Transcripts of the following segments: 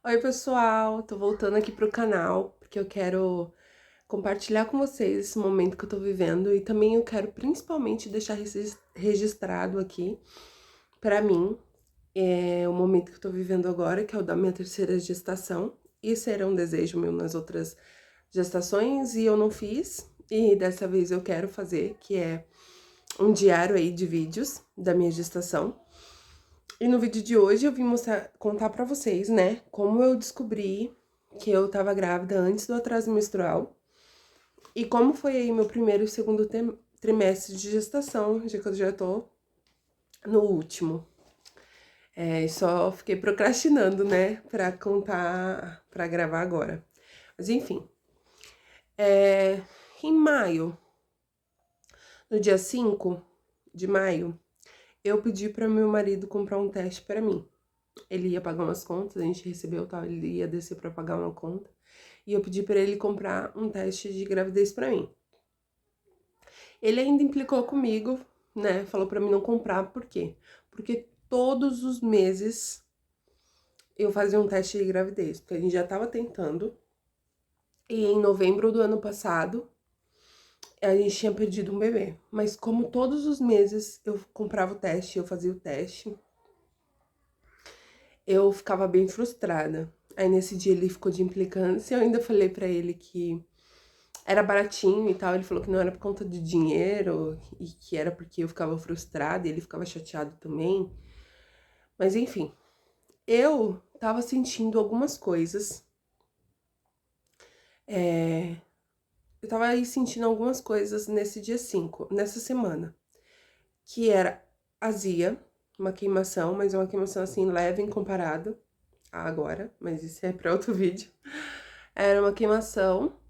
Oi, pessoal! Tô voltando aqui pro canal porque eu quero compartilhar com vocês esse momento que eu tô vivendo e também eu quero principalmente deixar registrado aqui pra mim o momento que eu tô vivendo agora, que é o da minha terceira gestação. Isso era um desejo meu nas outras gestações e eu não fiz, e dessa vez eu quero fazer, que é um diário aí de vídeos da minha gestação. E no vídeo de hoje eu vim contar pra vocês, né, como eu descobri que eu tava grávida antes do atraso menstrual e como foi aí meu primeiro e segundo trimestre de gestação, já que eu já tô no último. Só fiquei procrastinando, né, pra contar, pra gravar agora. Mas enfim, em maio, no dia 5 de maio, eu pedi para meu marido comprar um teste para mim. Ele ia pagar umas contas, a gente recebeu tal, ele ia descer para pagar uma conta. E eu pedi para ele comprar um teste de gravidez para mim. Ele ainda implicou comigo, né? Falou para mim não comprar, por quê? Porque todos os meses eu fazia um teste de gravidez, porque a gente já tava tentando. E em novembro do ano passado, a gente tinha perdido um bebê. Mas como todos os meses eu comprava o teste, eu fazia o teste, eu ficava bem frustrada. Aí nesse dia ele ficou de implicância, eu ainda falei pra ele que era baratinho e tal, ele falou que não era por conta de dinheiro e que era porque eu ficava frustrada e ele ficava chateado também. Mas enfim, eu tava sentindo algumas coisas. Eu tava aí sentindo algumas coisas nesse dia 5, nessa semana. Que era azia, uma queimação, mas uma queimação assim leve em comparado a agora, mas isso é pra outro vídeo. Era uma queimação,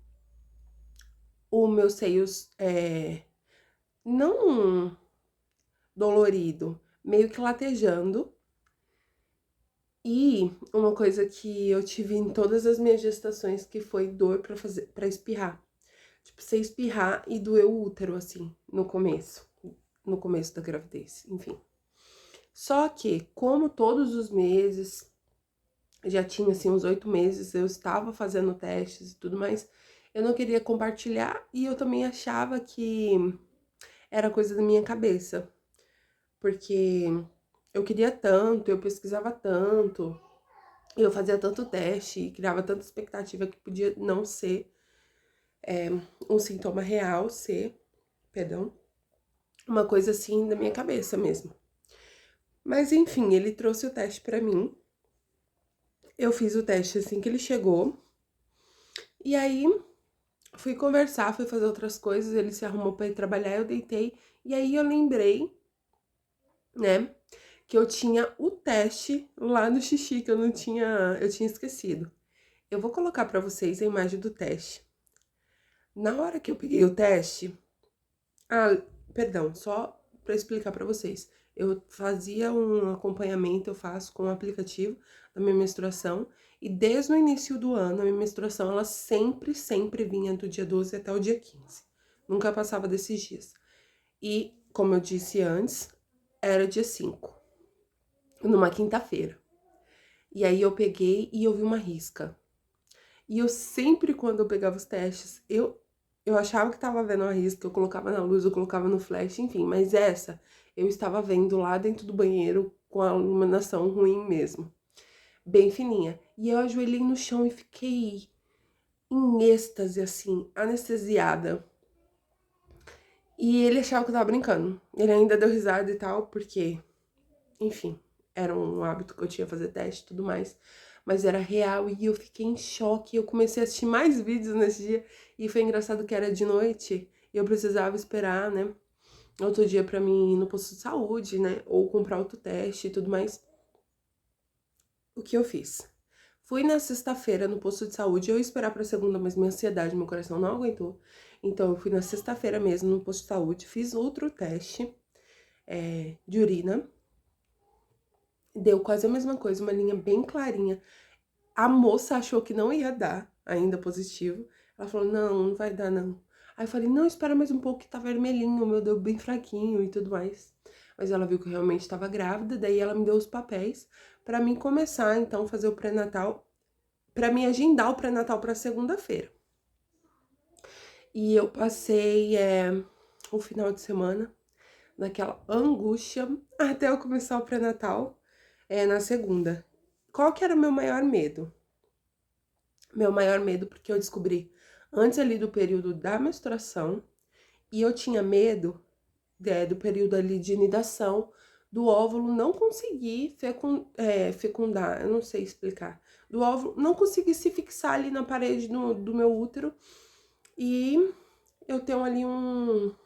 os meus seios não dolorido, meio que latejando. E uma coisa que eu tive em todas as minhas gestações que foi dor para espirrar. Tipo, você espirrar e doer o útero assim no começo da gravidez, enfim. Só que, como todos os meses, já tinha assim uns 8 meses, eu estava fazendo testes e tudo mais, eu não queria compartilhar e eu também achava que era coisa da minha cabeça, porque eu queria tanto, eu pesquisava tanto, eu fazia tanto teste e criava tanta expectativa que podia não ser um sintoma real, ser, perdão, uma coisa assim da minha cabeça mesmo. Mas enfim, ele trouxe o teste pra mim. Eu fiz o teste assim que ele chegou. E aí fui conversar, fui fazer outras coisas, ele se arrumou pra ir trabalhar, eu deitei. E aí eu lembrei, né, que eu tinha o teste lá no xixi, que eu tinha esquecido. Eu vou colocar pra vocês a imagem do teste. Na hora que eu peguei o teste, ah, perdão, só para explicar para vocês. Eu fazia um acompanhamento, eu faço com o aplicativo da minha menstruação, e desde o início do ano, a minha menstruação, ela sempre vinha do dia 12 até o dia 15. Nunca passava desses dias. E, como eu disse antes, era dia 5, numa quinta-feira. E aí eu peguei e eu vi uma risca. E eu sempre, quando eu pegava os testes, eu achava que tava vendo a risca, eu colocava na luz, eu colocava no flash, enfim, mas essa eu estava vendo lá dentro do banheiro com a iluminação ruim mesmo, bem fininha. E eu ajoelhei no chão e fiquei em êxtase, assim, anestesiada. E ele achava que eu tava brincando. Ele ainda deu risada e tal, porque, enfim, era um hábito que eu tinha fazer teste e tudo mais. Mas era real e eu fiquei em choque. Eu comecei a assistir mais vídeos nesse dia. E foi engraçado que era de noite e eu precisava esperar, né? Outro dia pra mim ir no posto de saúde, né? Ou comprar outro teste e tudo mais. O que eu fiz? Fui na sexta-feira no posto de saúde. Eu ia esperar pra segunda, mas minha ansiedade, meu coração não aguentou. Então eu fui na sexta-feira mesmo no posto de saúde. Fiz outro teste de urina. Deu quase a mesma coisa, uma linha bem clarinha. A moça achou que não ia dar ainda positivo. Ela falou, não, não vai dar, não. Aí eu falei, não, espera mais um pouco que tá vermelhinho, o meu deu bem fraquinho e tudo mais. Mas ela viu que eu realmente estava grávida, daí ela me deu os papéis pra mim começar, então, fazer o pré-natal pra me agendar o pré-natal pra segunda-feira. E eu passei o final de semana naquela angústia até eu começar o pré-natal na segunda. Qual que era o meu maior medo? Meu maior medo porque eu descobri antes ali do período da menstruação e eu tinha medo do período ali de inidação, do óvulo não conseguir fecundar, eu não sei explicar, do óvulo não conseguir se fixar ali na parede do meu útero e eu tenho ali uma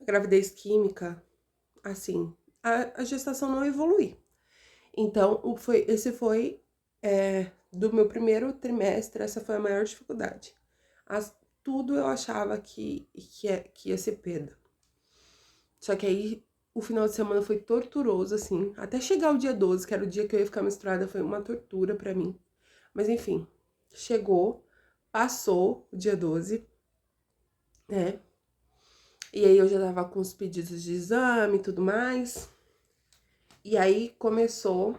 gravidez química, assim, a gestação não evoluir. Então, esse foi do meu primeiro trimestre, essa foi a maior dificuldade. Tudo eu achava que ia ser perda. Só que aí, o final de semana foi torturoso, assim. Até chegar o dia 12, que era o dia que eu ia ficar menstruada, foi uma tortura pra mim. Mas enfim, chegou, passou o dia 12, né? E aí eu já tava com os pedidos de exame e tudo mais. E aí começou,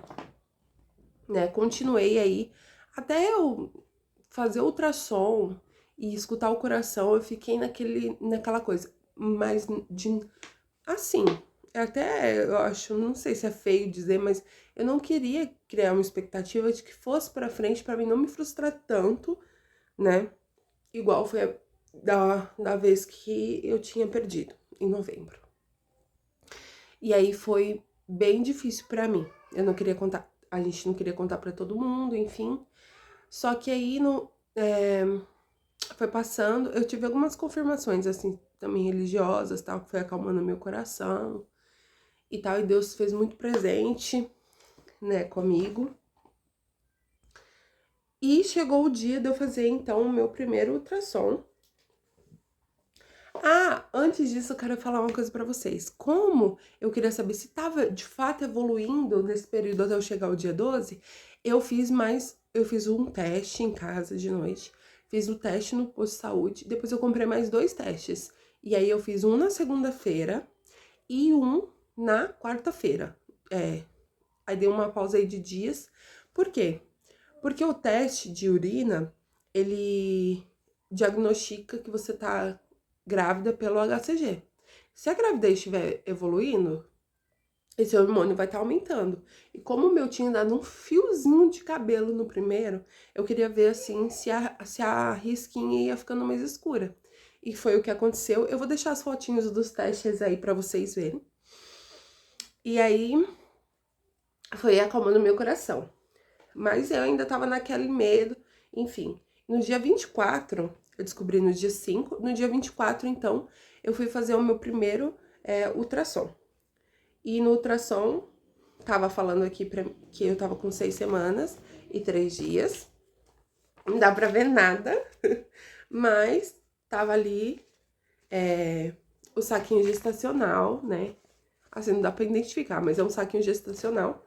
né? Continuei aí até eu fazer ultrassom e escutar o coração, eu fiquei naquela coisa. Mas assim, até eu acho, não sei se é feio dizer, mas eu não queria criar uma expectativa de que fosse pra frente pra mim não me frustrar tanto, né? Igual foi da vez que eu tinha perdido, em novembro. E aí foi bem difícil pra mim. Eu não queria contar, a gente não queria contar pra todo mundo, enfim. Só que aí foi passando, eu tive algumas confirmações, assim, também religiosas, tal, que foi acalmando meu coração e tal. E Deus fez muito presente, né, comigo. E chegou o dia de eu fazer, então, o meu primeiro ultrassom. Ah, antes disso eu quero falar uma coisa pra vocês. Como eu queria saber se tava de fato evoluindo nesse período até eu chegar ao dia 12, eu fiz um teste em casa de noite, fiz o teste no posto de saúde, depois eu comprei mais 2 testes. E aí eu fiz um na segunda-feira e um na quarta-feira. Aí dei uma pausa aí de dias. Por quê? Porque o teste de urina, ele diagnostica que você tá grávida pelo HCG. Se a gravidez estiver evoluindo, esse hormônio vai estar aumentando. E como o meu tinha dado um fiozinho de cabelo no primeiro, eu queria ver assim se a risquinha ia ficando mais escura. E foi o que aconteceu. Eu vou deixar as fotinhos dos testes aí pra vocês verem. E aí foi acalmando meu coração. Mas eu ainda tava naquele medo, enfim. No dia 24, eu descobri no dia 5, no dia 24, então, eu fui fazer o meu primeiro ultrassom. E no ultrassom, tava falando aqui que eu tava com 6 semanas e 3 dias. Não dá pra ver nada, mas tava ali o saquinho gestacional, né? Assim, não dá pra identificar, mas é um saquinho gestacional,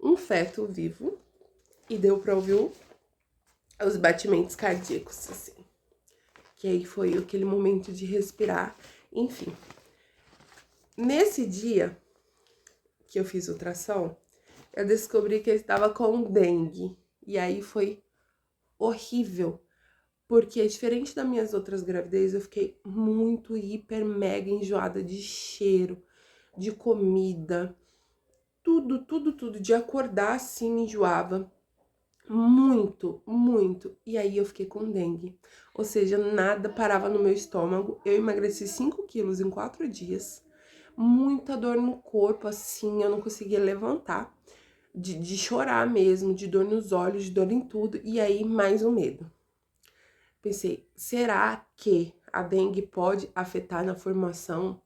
um feto vivo, e deu pra ouvir os batimentos cardíacos, assim. Que aí foi aquele momento de respirar, enfim. Nesse dia que eu fiz ultrassom, eu descobri que eu estava com dengue. E aí foi horrível, porque diferente das minhas outras gravidez, eu fiquei muito hiper mega enjoada de cheiro, de comida, tudo, de acordar assim me enjoava. Muito, muito. E aí eu fiquei com dengue. Ou seja, nada parava no meu estômago. Eu emagreci 5 quilos em 4 dias. Muita dor no corpo, assim, eu não conseguia levantar. De chorar mesmo, de dor nos olhos, de dor em tudo. E aí, mais um medo. Pensei, será que a dengue pode afetar na formação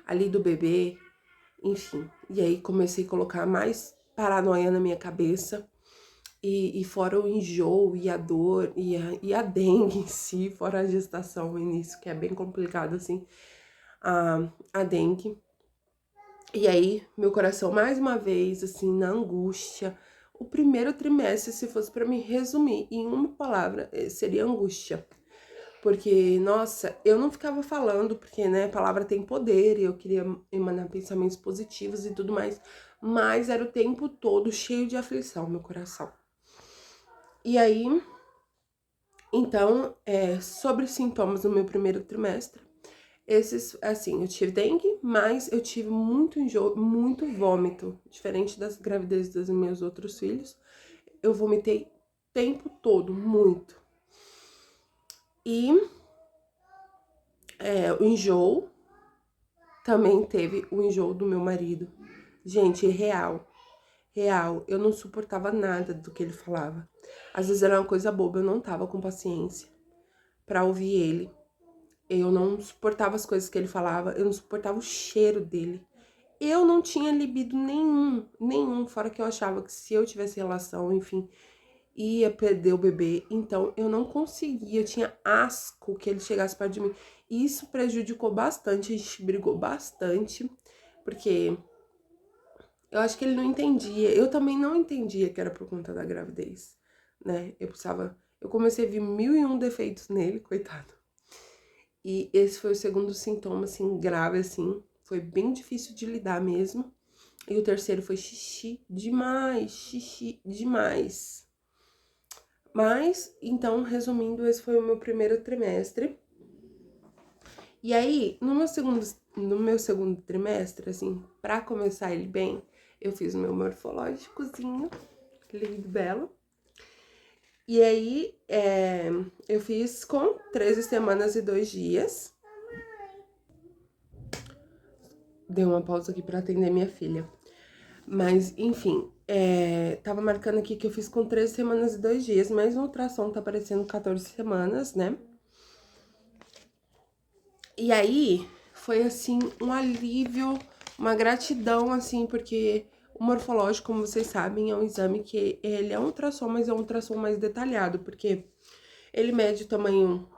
ali do bebê? Enfim, e aí comecei a colocar mais paranoia na minha cabeça. E fora o enjoo e a dor e a dengue em si, fora a gestação no início, que é bem complicado assim, a dengue. E aí, meu coração mais uma vez, assim, na angústia. O primeiro trimestre, se fosse para me resumir em uma palavra, seria angústia. Porque, nossa, eu não ficava falando, porque, né, a palavra tem poder e eu queria emanar pensamentos positivos e tudo mais, mas era o tempo todo cheio de aflição, meu coração. E aí, então, sobre sintomas no meu primeiro trimestre, esses, assim, eu tive dengue, mas eu tive muito enjoo, muito vômito, diferente das gravidezes dos meus outros filhos. Eu vomitei o tempo todo, muito. E o enjoo, também teve o enjoo do meu marido. Gente, real, real, eu não suportava nada do que ele falava. Às vezes era uma coisa boba, eu não tava com paciência pra ouvir ele. Eu não suportava as coisas que ele falava, eu não suportava o cheiro dele. Eu não tinha libido nenhum, fora que eu achava que se eu tivesse relação, enfim, ia perder o bebê. Então eu não conseguia, eu tinha asco que ele chegasse perto de mim. Isso prejudicou bastante, a gente brigou bastante, porque eu acho que ele não entendia. Eu também não entendia que era por conta da gravidez, né? Eu comecei a ver 1001 defeitos nele, coitado. E esse foi o segundo sintoma, assim, grave, assim. Foi bem difícil de lidar mesmo. E o terceiro foi xixi demais. Mas, então, resumindo, esse foi o meu primeiro trimestre. E aí, no meu segundo trimestre, assim, pra começar ele bem, eu fiz o meu morfológicozinho, lindo, belo. E aí, eu fiz com 13 semanas e 2 dias. Dei uma pausa aqui pra atender minha filha. Mas, enfim, tava marcando aqui que eu fiz com 13 semanas e 2 dias, mas no ultrassom tá aparecendo 14 semanas, né? E aí, foi assim, um alívio, uma gratidão, assim, porque o morfológico, como vocês sabem, é um exame que ele é um ultrassom, mas é um ultrassom mais detalhado, porque ele mede o tamanho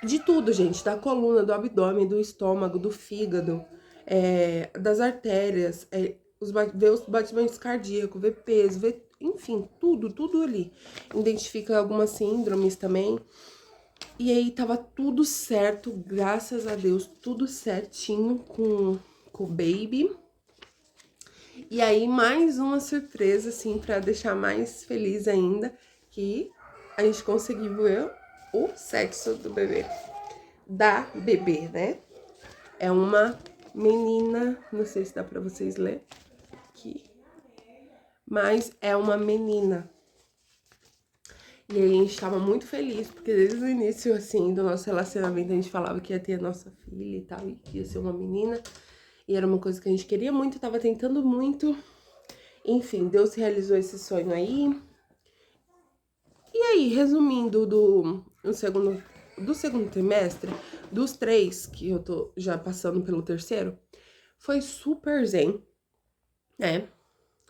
de tudo, gente, da coluna, do abdômen, do estômago, do fígado, das artérias, vê os batimentos cardíacos, vê peso, vê, enfim, tudo ali. Identifica algumas síndromes também. E aí tava tudo certo, graças a Deus, tudo certinho com o baby. E aí mais uma surpresa, assim, pra deixar mais feliz ainda, que a gente conseguiu ver o sexo do bebê. Da bebê, né? É uma menina, não sei se dá pra vocês ler aqui, mas é uma menina. E aí a gente tava muito feliz, porque desde o início, assim, do nosso relacionamento, a gente falava que ia ter a nossa filha e tal, e que ia ser uma menina. E era uma coisa que a gente queria muito, tava tentando muito. Enfim, Deus realizou esse sonho aí. E aí, resumindo do segundo trimestre, dos 3, que eu tô já passando pelo terceiro, foi super zen, né?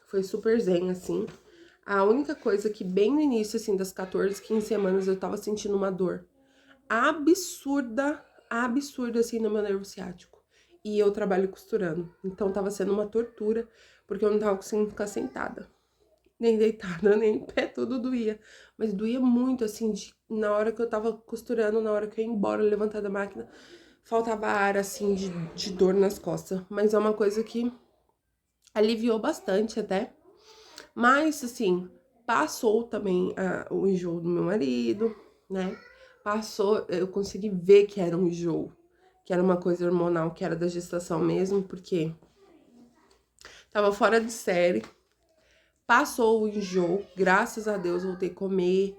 Foi super zen, assim. A única coisa que bem no início, assim, das 14, 15 semanas, eu tava sentindo uma dor absurda, absurda, assim, no meu nervo ciático. E eu trabalho costurando. Então tava sendo uma tortura, porque eu não tava conseguindo ficar sentada. Nem deitada, nem em pé, tudo doía. Mas doía muito, assim, na hora que eu tava costurando, na hora que eu ia embora, levantar da máquina, faltava ar, assim, de dor nas costas. Mas é uma coisa que aliviou bastante até. Mas, assim, passou também o enjoo do meu marido, né? Passou, eu consegui ver que era um enjoo, que era uma coisa hormonal, que era da gestação mesmo, porque tava fora de série. Passou o enjoo, graças a Deus voltei a comer.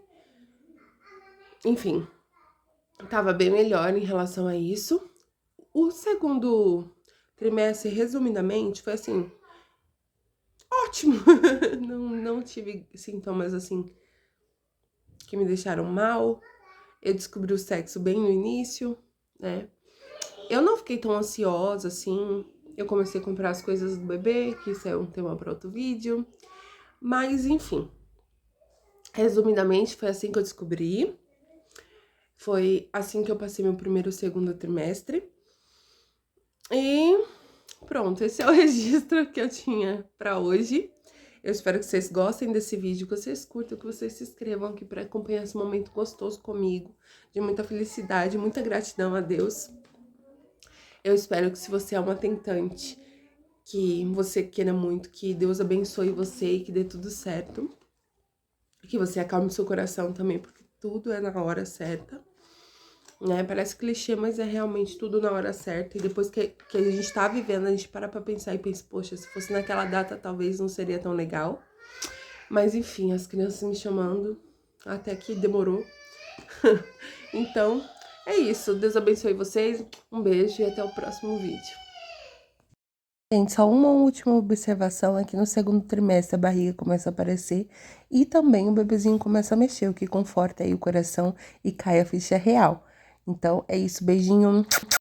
Enfim, tava bem melhor em relação a isso. O segundo trimestre, resumidamente, foi assim, ótimo. Não tive sintomas assim que me deixaram mal. Eu descobri o sexo bem no início, né? Eu não fiquei tão ansiosa assim. Eu comecei a comprar as coisas do bebê, que isso é um tema para outro vídeo. Mas, enfim, resumidamente, foi assim que eu descobri. Foi assim que eu passei meu primeiro e segundo trimestre. E pronto, esse é o registro que eu tinha pra hoje. Eu espero que vocês gostem desse vídeo, que vocês curtam, que vocês se inscrevam aqui pra acompanhar esse momento gostoso comigo, de muita felicidade, muita gratidão a Deus. Eu espero que se você é uma tentante, que você queira muito, que Deus abençoe você e que dê tudo certo. que você acalme seu coração também, porque tudo é na hora certa, né? Parece clichê, mas é realmente tudo na hora certa. E depois que a gente tá vivendo, a gente para pra pensar e pensa, poxa, se fosse naquela data, talvez não seria tão legal. Mas enfim, as crianças me chamando, até que demorou. Então, é isso. Deus abençoe vocês. Um beijo e até o próximo vídeo. Gente, só uma última observação é que no segundo trimestre a barriga começa a aparecer e também o bebezinho começa a mexer, o que conforta aí o coração e cai a ficha real. Então, é isso. Beijinho.